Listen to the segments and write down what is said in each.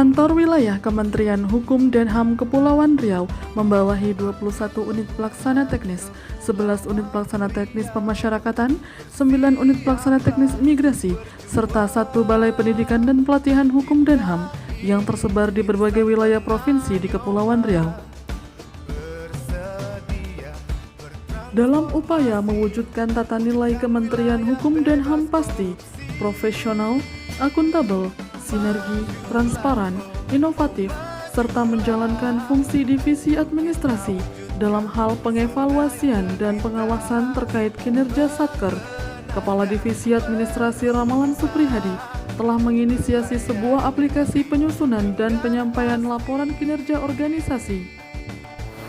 Kantor Wilayah Kementerian Hukum dan HAM Kepulauan Riau membawahi 21 unit pelaksana teknis, 11 unit pelaksana teknis pemasyarakatan, 9 unit pelaksana teknis imigrasi, serta 1 balai pendidikan dan pelatihan hukum dan HAM yang tersebar di berbagai wilayah provinsi di Kepulauan Riau. Dalam upaya mewujudkan tata nilai Kementerian Hukum dan HAM pasti, profesional, akuntabel, sinergi, transparan, inovatif, serta menjalankan fungsi divisi administrasi dalam hal pengevaluasian dan pengawasan terkait kinerja Satker, Kepala Divisi Administrasi Ramalan Suprihadi telah menginisiasi sebuah aplikasi penyusunan dan penyampaian laporan kinerja organisasi.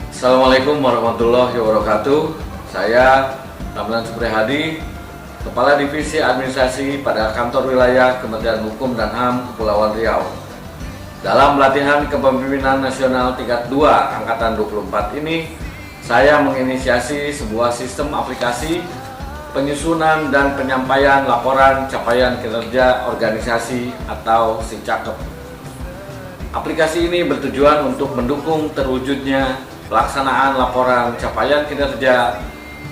Assalamualaikum warahmatullahi wabarakatuh. Saya Ramalan Suprihadi, Kepala Divisi Administrasi pada Kantor Wilayah Kementerian Hukum dan HAM Kepulauan Riau. Dalam latihan kepemimpinan nasional tingkat 2 Angkatan 24 ini, saya menginisiasi sebuah sistem aplikasi penyusunan dan penyampaian laporan capaian kinerja organisasi atau SICAKEP. Aplikasi ini bertujuan untuk mendukung terwujudnya pelaksanaan laporan capaian kinerja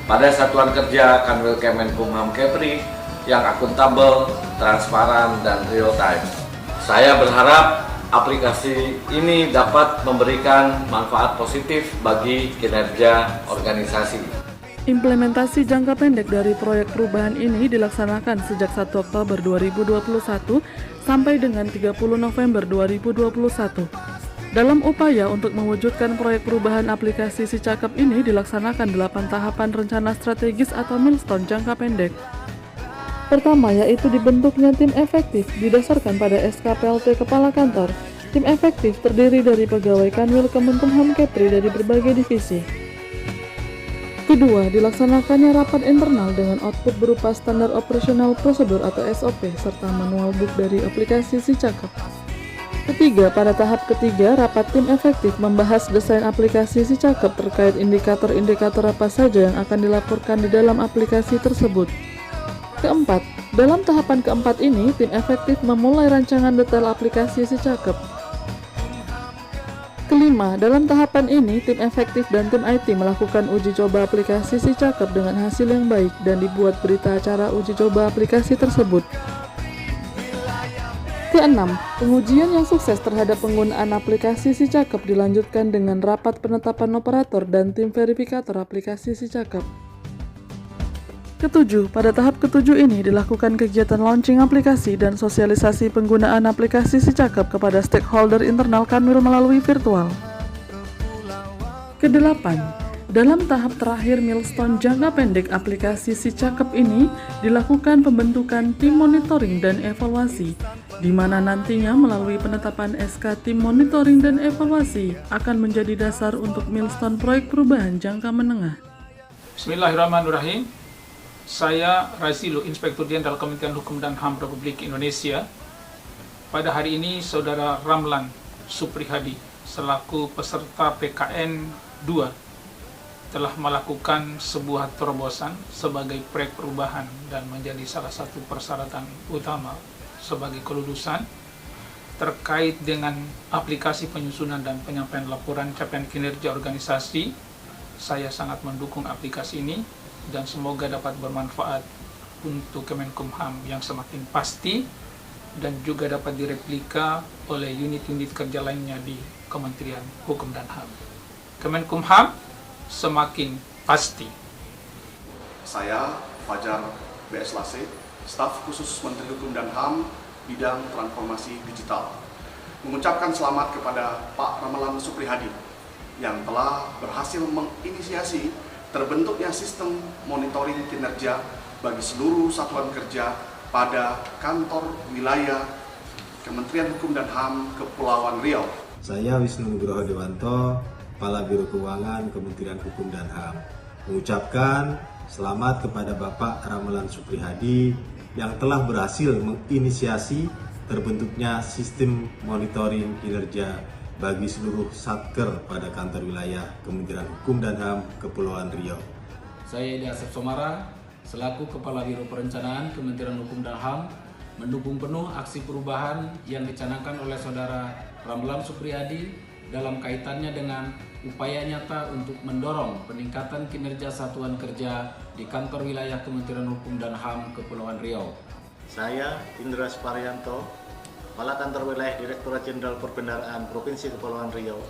pada satuan kerja Kanwil Kemenkumham Kepri yang akuntabel, transparan, dan real time. Saya berharap aplikasi ini dapat memberikan manfaat positif bagi kinerja organisasi. Implementasi jangka pendek dari proyek perubahan ini dilaksanakan sejak 1 Oktober 2021 sampai dengan 30 November 2021. Dalam upaya untuk mewujudkan proyek perubahan aplikasi SICAKEP ini dilaksanakan 8 tahapan rencana strategis atau milestone jangka pendek. Pertama yaitu dibentuknya tim efektif didasarkan pada SKPLT Kepala Kantor. Tim efektif terdiri dari pegawai Kanwil Kemenkumham Kepri dari berbagai divisi. Kedua, dilaksanakannya rapat internal dengan output berupa standar operasional prosedur atau SOP serta manual book dari aplikasi SICAKEP. Ketiga, pada tahap ketiga, rapat tim efektif membahas desain aplikasi SICAKEP terkait indikator-indikator apa saja yang akan dilaporkan di dalam aplikasi tersebut. Keempat, dalam tahapan keempat ini, tim efektif memulai rancangan detail aplikasi SICAKEP. Kelima, dalam tahapan ini, tim efektif dan tim IT melakukan uji coba aplikasi SICAKEP dengan hasil yang baik dan dibuat berita acara uji coba aplikasi tersebut. Keenam, pengujian yang sukses terhadap penggunaan aplikasi SICAKEP dilanjutkan dengan rapat penetapan operator dan tim verifikator aplikasi SICAKEP. Ketujuh, pada tahap ketujuh ini dilakukan kegiatan launching aplikasi dan sosialisasi penggunaan aplikasi SICAKEP kepada stakeholder internal Kanwil melalui virtual. Kedelapan, dalam tahap terakhir milestone jangka pendek aplikasi SICAKEP ini dilakukan pembentukan tim monitoring dan evaluasi, di mana nantinya melalui penetapan SK tim monitoring dan evaluasi akan menjadi dasar untuk milestone proyek perubahan jangka menengah. Bismillahirrahmanirrahim. Saya Razilo, Inspektur Jenderal Kementerian Hukum dan HAM Republik Indonesia. Pada hari ini, Saudara Ramlan Suprihadi selaku peserta PKN 2 telah melakukan sebuah terobosan sebagai proyek perubahan dan menjadi salah satu persyaratan utama sebagai kelulusan terkait dengan aplikasi penyusunan dan penyampaian laporan capaian kinerja organisasi. Saya sangat mendukung aplikasi ini dan semoga dapat bermanfaat untuk Kemenkumham yang semakin pasti dan juga dapat direplika oleh unit-unit kerja lainnya di Kementerian Hukum dan HAM. Kemenkumham semakin pasti. Saya Fajar B.S. Lase, Staf Khusus Menteri Hukum dan HAM bidang transformasi digital, mengucapkan selamat kepada Pak Ramalan Suprihadi yang telah berhasil menginisiasi terbentuknya sistem monitoring kinerja bagi seluruh satuan kerja pada Kantor Wilayah Kementerian Hukum dan HAM Kepulauan Riau. Saya Wisnu Nugroho Dewanto, Kepala Biro Keuangan Kementerian Hukum dan HAM, mengucapkan selamat kepada Bapak Ramalan Suprihadi yang telah berhasil menginisiasi terbentuknya sistem monitoring kinerja bagi seluruh satker pada Kantor Wilayah Kementerian Hukum dan HAM Kepulauan Riau. Saya Edi Asep Somara, selaku Kepala Biro Perencanaan Kementerian Hukum dan HAM, mendukung penuh aksi perubahan yang dicanangkan oleh Saudara Ramlan Supriyadi dalam kaitannya dengan upaya nyata untuk mendorong peningkatan kinerja satuan kerja di kantor wilayah Kementerian Hukum dan HAM Kepulauan Riau. Saya Indra Suparyanto, Kepala Kantor Wilayah Direktorat Jenderal Perbendaharaan Provinsi Kepulauan Riau.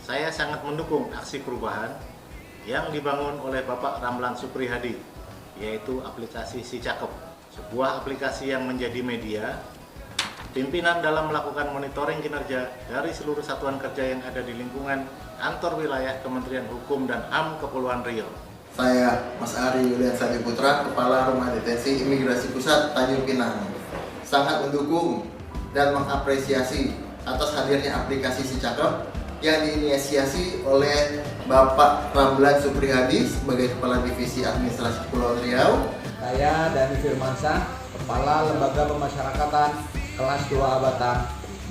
Saya sangat mendukung aksi perubahan yang dibangun oleh Bapak Ramlan Supriyadi, yaitu aplikasi Si Cakep, sebuah aplikasi yang menjadi media pimpinan dalam melakukan monitoring kinerja dari seluruh satuan kerja yang ada di lingkungan kantor wilayah Kementerian Hukum dan HAM Kepulauan Riau. Saya Mas Ari Yulian Sadi Putra, Kepala Rumah Detensi Imigrasi Pusat Tanjung Pinang, sangat mendukung dan mengapresiasi atas hadirnya aplikasi Si Cakep yang diinisiasi oleh Bapak Ramlan Supriyadi sebagai Kepala Divisi Administrasi Kepulauan Riau. Saya Dani Firmansyah, Kepala Lembaga Pemasyarakatan kelas 2 Batam,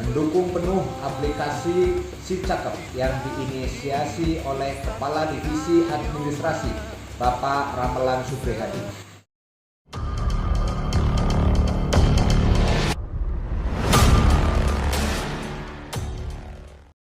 mendukung penuh aplikasi Si Cakep yang diinisiasi oleh Kepala Divisi Administrasi Bapak Ramlan Supriyadi.